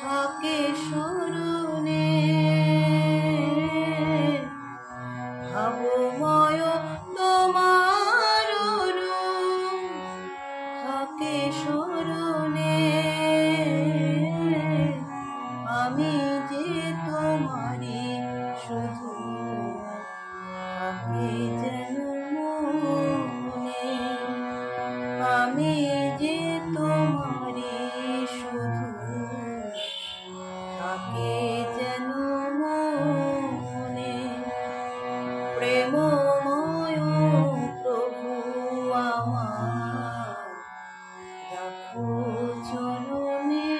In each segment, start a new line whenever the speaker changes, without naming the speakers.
থাকে স্মরণে ভাবময় তোমার রূপ থাকে স্মরণে আমি যে তোমারই শুধু থাকে যেন মনে আমি যে তোমারই শুধু থাকে যেন মনে প্রেমময় প্রভু আমার রাখো চরণে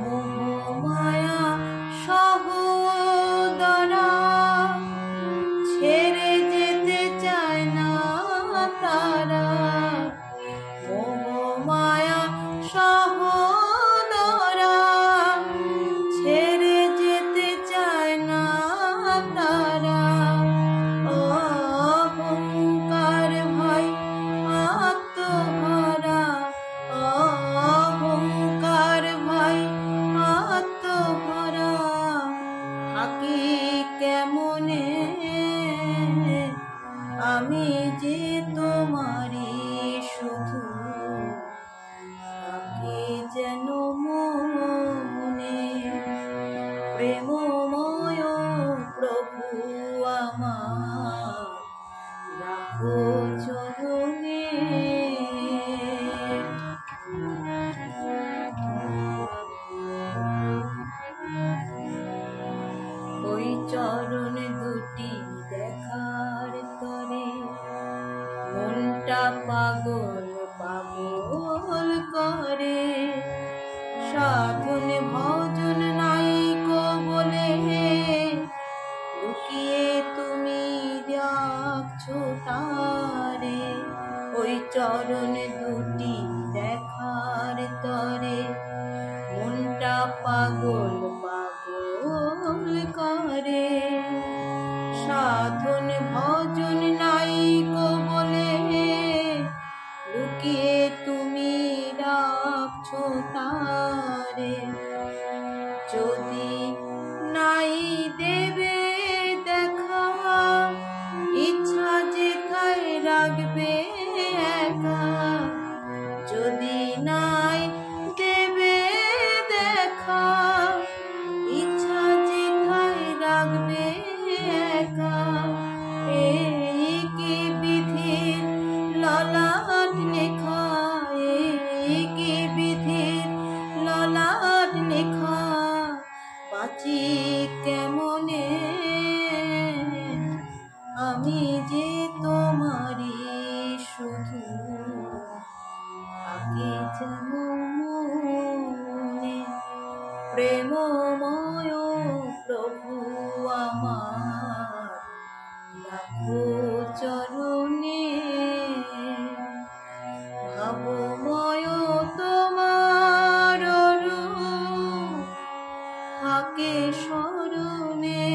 মোহমায়া সহোদরা ছেড়ে যেতে চায় না তারা মোহমায়া সহোদরা ছেড়ে যেতে চায় না তারা অহংকার ভাই আত্মহারা অহংকার ভাই আত্মহারা থাকি কেমনে আমি যে তোমারই শুধু থাকে যেন মনে প্রেমময় প্রভু আমার রাখো চরণে ওই চরণ দুটি দেখার তরে মনটা পাগল পাগল করে সাধন ভজন নাইকো বলে লুকিয়ে তুমি রাখছো তারে ওই চরণ দুটি দেখার তরে মনটা পাগল পাগল করে সাধন ভজন নাইকো বলে লুকিয়ে তুমি রাখছো তারে যদি নাই দেবে দেখা ইচ্ছা যেথায় রাখবে একা যদি নাই দেবে দেখা ইচ্ছা যেথায় রাখবে একা এই কি বিধির ললাট লেখা এই কি বিধির ললাট লেখা বাঁচি কেমনে আমি যে তোমারই শুধু থাকে যেন মনে প্রেমময় প্রভু আমার রাখো চরণে ভাবময় তোমার রূপ থাকে স্মরণে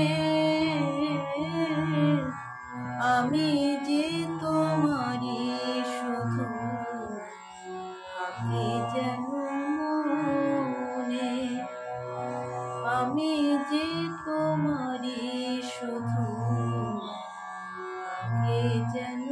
আমি যে তোমারই শুধু থাকে যেন মনে আমি যে তোমারই শুধু থাকে যেন